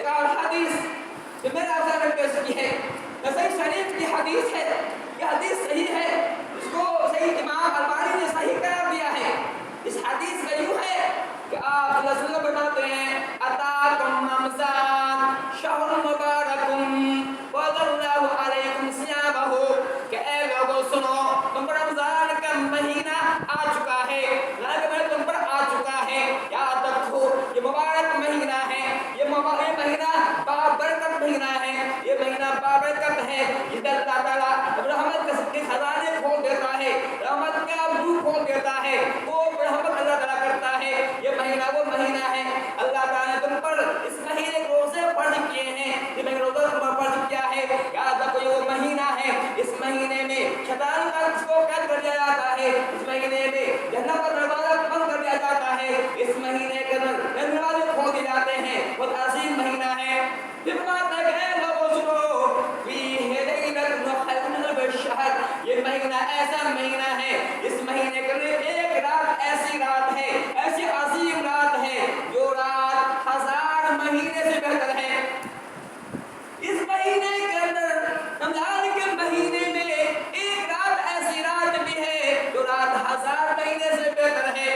ایک اور حدیث جو میں نے آپ سے پیش کی ہے، نسائی شریف کی حدیث ہے، یہ حدیث صحیح ہے، اس کو صحیح امام البانی نے صحیح قرار دیا ہے۔ اس حدیث کا یوں ہے کہ آپ صلی اللہ علیہ وسلم بتاتے ہیں اتاکم رمضان شہر مبارکم وَأَنزَلَ اللَّهُ عَلَيْكُمْ صِيَامَهُ کہ اے لوگوں سنو، تم پر رمضان کا مہینہ آ چکا ہے، رمضان تم پر آ چکا ہے، یاد رکھو یہ مبارک مہینہ ہے، یہ مہینہ بابرکت مہینہ ہے، یہ مہینہ بابرکت ہے، جس اللہ تعالیٰ رحمت کے خزانے کھول دیتا ہے، رحمت کا منہ کھول دیتا ہے، وہ رحمت اللہ تعالیٰ کرتا ہے۔ یہ مہینہ وہ مہینہ ہے، اللہ تعالیٰ نے تم پر اس مہینے کو روزے فرض کیے ہیں، یہ مہینہ روزہ تم پر فرض کیا ہے، یاد رکھو یہ وہ مہینہ ہے، اس مہینے میں شیطان کا اس کو قید کر دیا جاتا ہے، اس مہینے میں جہنم کا دروازہ بند کر دیا جاتا ہے، اس مہینے کے اندر دروازے کھول دیے جاتے ہیں، بہت عظیم مہینہ ہے۔ پھر بات ہے کہ اے لوگوں سنو فیہ لیلۃ خیرٌ من الف شہر، یہ مہینہ ایسا مہینہ ہے، اس مہینے کے اندر ایک رات ایسی رات ہے، ایسی عظیم رات ہے جو رات 1000 مہینے سے بہتر ہے۔ اس مہینے کے اندر رمضان کے مہینے میں ایک رات ایسی رات بھی ہے جو رات 1000 مہینے سے بہتر ہے۔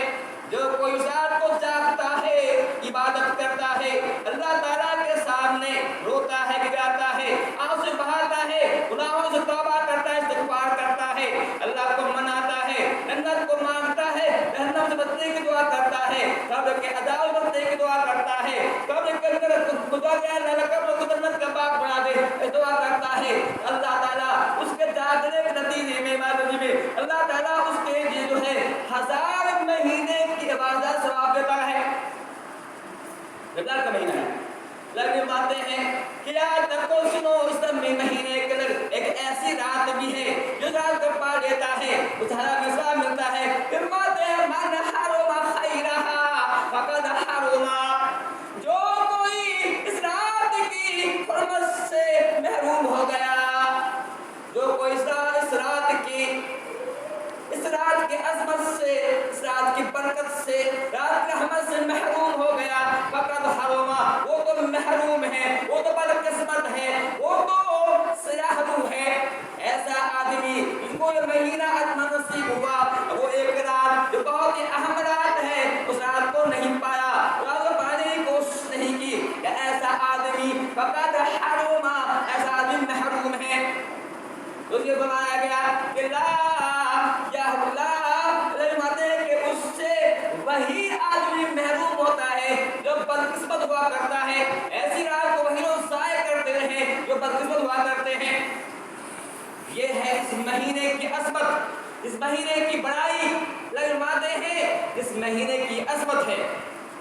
جو کوئی اس رات کو جاگتا ہے، عبادت کرتا ہے، اللہ تعالیٰ کے سامنے روتا ہے، گراتا ہے، آنسو سے بہاتا ہے، گناہوں سے توبہ کرتا ہے، استغفار کرتا ہے، اللہ کو مناتا ہے، جنت کو مانگتا ہے، جہنم سے بچنے کی دعا کرتا ہے، قبر کے عذاب سے بچنے کی دعا کرتا ہے، قبر کے اندر خدا کے اللہ قبر کو جنت کا باغ بنا دے دعا کرتا ہے، اللہ تعالیٰ اس کے جاگنے کے نتیجے میں اللہ تعالیٰ اس کے جو ہے 1000 مہینے کی عبادت ثواب دیتا ہے۔ رمضان کا مہینہ ہے، لیکن مانتے ہیں کہ یاد رکھو سنو اس مہینے کے اندر ایک ایسی رات بھی ہے جو رات کو پا لیتا ہے اس حرام کا ثواب ملتا ہے۔ پھر مانتے ہیں من حرم خیرہا فقد حرم، جو کوئی اس رات کی حرمت سے محروم ہو گیا، جو کوئی اس رات کی عظمت سے، اس رات کی برکت سے، رات کی رحمت سے محروم ہو گیا، فقد حرم، وہ تو محروم ہے، وہ تو بدقسمت ہے، وہ تو سیاہ روح ہے۔ ایسا آدمی جس کو یہ مہینہ عظمت نصیب ہوا، وہ ایک رات جو بہت ہی اہم رات ہے اس رات کو نہیں پایا، رات کو پانے کی کوشش نہیں کی، کہ ایسا آدمی فقد حرم، ایسا آدمی محروم ہے۔ تو یہ بتایا گیا کہ لا یا اللہ رحمت ہے کہ اس سے وہی آدمی محروم ہوتا ہے جو بدقسمت ہوا کرتا ہے، ایسی رات کو وہی لوگ ضائع کرتے رہے جو بدقسمت ہوا کرتے ہیں۔ یہ ہے اس مہینے کی عظمت، اس مہینے کی بڑائی، لگواتے ہیں اس مہینے کی عظمت ہے۔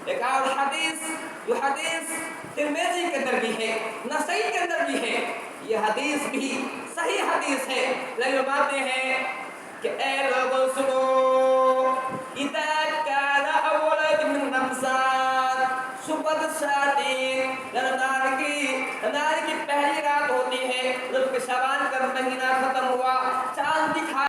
ایک اور حدیث جو حدیث ترمذی کے اندر بھی ہے، نسائی کے اندر بھی ہے، یہ حدیث بھی صحیح حدیث ہے، لگواتے ہیں کہ اے لوگوں سنو اذا کان اول من رمضان صبح ساتین، رمضان کی پہلی رات ہوتی ہے جب کہ شعبان کا مہینہ ختم ہوا